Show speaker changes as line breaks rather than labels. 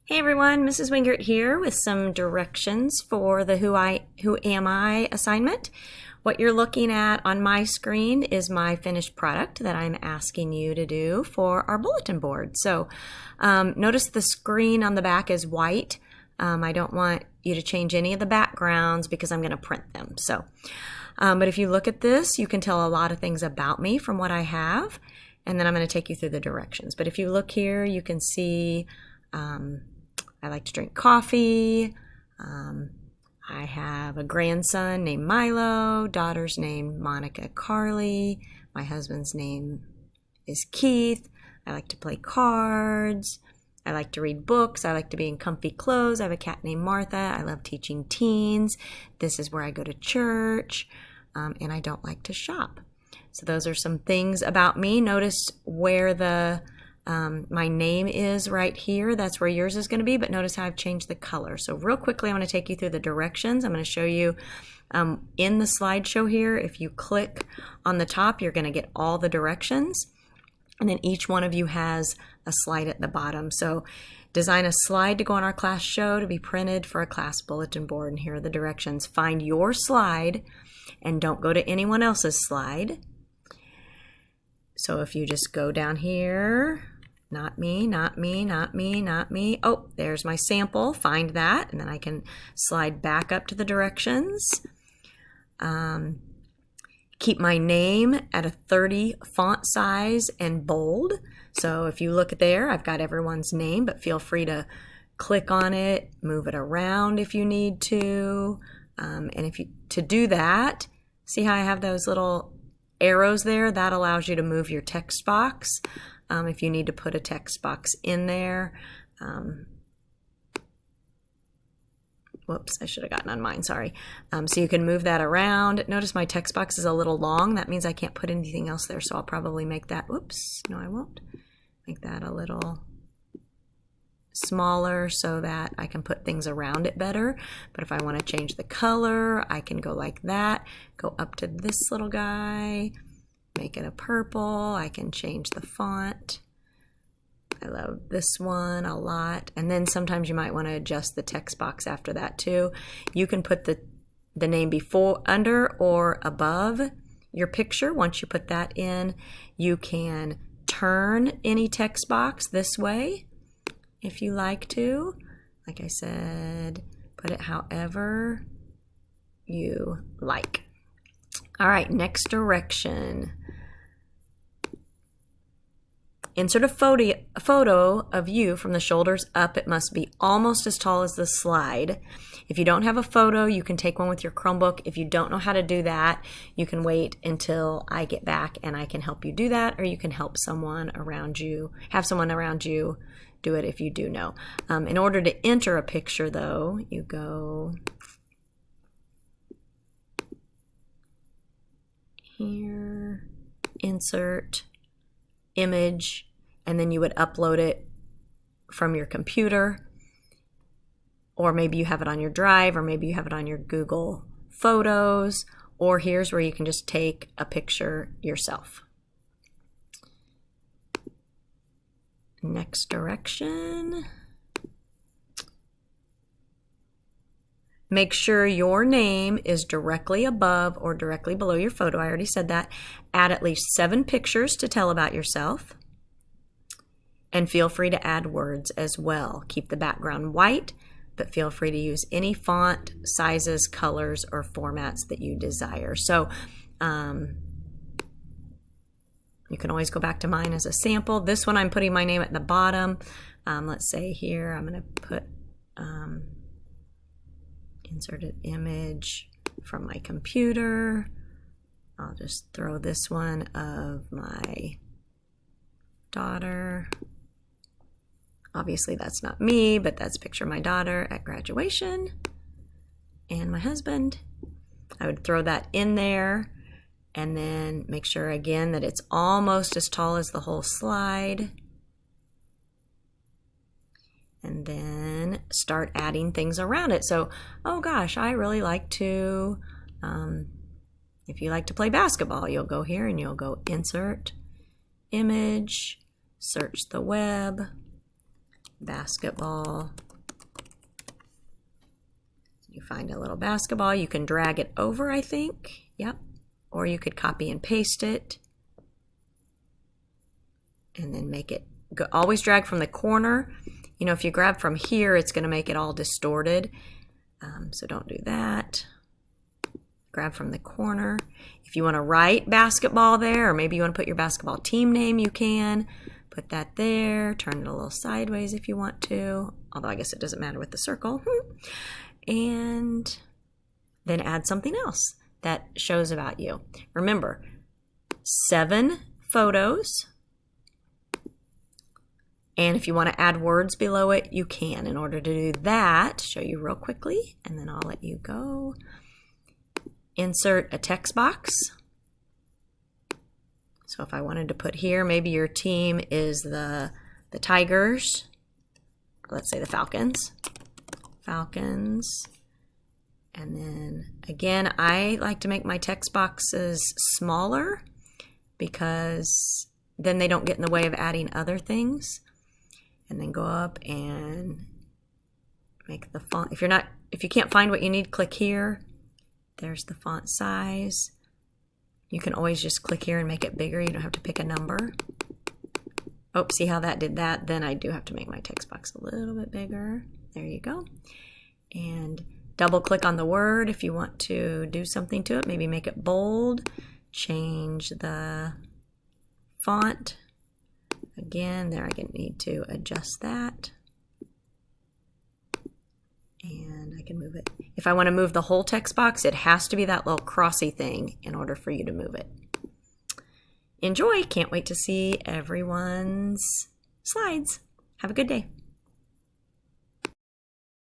Hey everyone, Mrs. Wingert here with some directions for the Who Am I assignment. What you're looking at on my screen is my finished product that I'm asking you to do for our bulletin board. So notice the screen on the back is white. I don't want you to change any of the backgrounds because I'm going to print them. But if you look at this, you can tell a lot of things about me from what I have, and then I'm going to take you through the directions. But if you look here, you can see I like to drink coffee. I have a grandson named Milo, daughter's named Monica Carly. My husband's name is Keith. I like to play cards. I like to read books. I like to be in comfy clothes. I have a cat named Martha. I love teaching teens. This is where I go to church. And I don't like to shop. So those are some things about me. Notice where my name is right here. That's where yours is going to be, but notice how I've changed the color. So real quickly, I'm going to take you through the directions. I'm going to show you in the slideshow here. If you click on the top, you're going to get all the directions. And then each one of you has a slide at the bottom. So design a slide to go on our class show to be printed for a class bulletin board. And here are the directions. Find your slide and don't go to anyone else's slide. So if you just go down here, not me, not me, not me, not me. Oh, there's my sample. Find that, and then I can slide back up to the directions. Keep my name at a 30 font size and bold. So if you look at there, I've got everyone's name, but feel free to click on it, move it around if you need to. And to do that, see how I have those little arrows there? That allows you to move your text box. If you need to put a text box in there. Whoops, I should have gotten on mine, sorry. So you can move that around. Notice my text box is a little long. That means I can't put anything else there, so I'll probably make that, whoops, no I won't. Make that a little smaller so that I can put things around it better. But if I want to change the color, I can go like that, go up to this little guy, make it a purple. I can change the font. I love this one a lot. And then sometimes you might want to adjust the text box after that too. You can put the name before, under, or above your picture. Once you put that in, you can turn any text box this way if you like to. Like I said, put it however you like. All right, next direction. Insert a photo of you from the shoulders up. It must be almost as tall as the slide. If you don't have a photo, you can take one with your Chromebook. If you don't know how to do that, you can wait until I get back and I can help you do that, or you can help someone around you, have someone around you do it if you do know. In order to enter a picture though, you go here, insert, image, and then you would upload it from your computer, or maybe you have it on your Drive, or maybe you have it on your Google Photos, or here's where you can just take a picture yourself. Next direction. Make sure your name is directly above or directly below your photo. I already said that. Add at least 7 pictures to tell about yourself. And feel free to add words as well. Keep the background white, but feel free to use any font, sizes, colors, or formats that you desire. So you can always go back to mine as a sample. This one I'm putting my name at the bottom. Let's say here I'm going to put inserted image from my computer. I'll just throw this one of my daughter. Obviously that's not me, but that's a picture of my daughter at graduation and my husband. I would throw that in there and then make sure again that it's almost as tall as the whole slide. And then start adding things around it. So, oh gosh, I really like to, if you like to play basketball, you'll go here and you'll go insert, image, search the web, basketball. You find a little basketball, you can drag it over, I think. Yep. Or you could copy and paste it. And then make it go. Always drag from the corner. You know, if you grab from here, it's going to make it all distorted. So don't do that. Grab from the corner. If you want to write basketball there, or maybe you want to put your basketball team name, you can. Put that there. Turn it a little sideways if you want to. Although I guess it doesn't matter with the circle. And then add something else that shows about you. Remember, 7 photos. And if you want to add words below it, you can. In order to do that, show you real quickly, and then I'll let you go. Insert a text box. So if I wanted to put here, maybe your team is the Tigers. Let's say the Falcons. Falcons. And then again, I like to make my text boxes smaller because then they don't get in the way of adding other things. And then go up and make the font. If you can't find what you need, click here. There's the font size. You can always just click here and make it bigger. You don't have to pick a number. Oh, see how that did that? Then I do have to make my text box a little bit bigger. There you go. And double click on the word if you want to do something to it. Maybe make it bold. Change the font. Again, there I need to adjust that. And I can move it. If I want to move the whole text box, it has to be that little crossy thing in order for you to move it. Enjoy! Can't wait to see everyone's slides. Have a good day.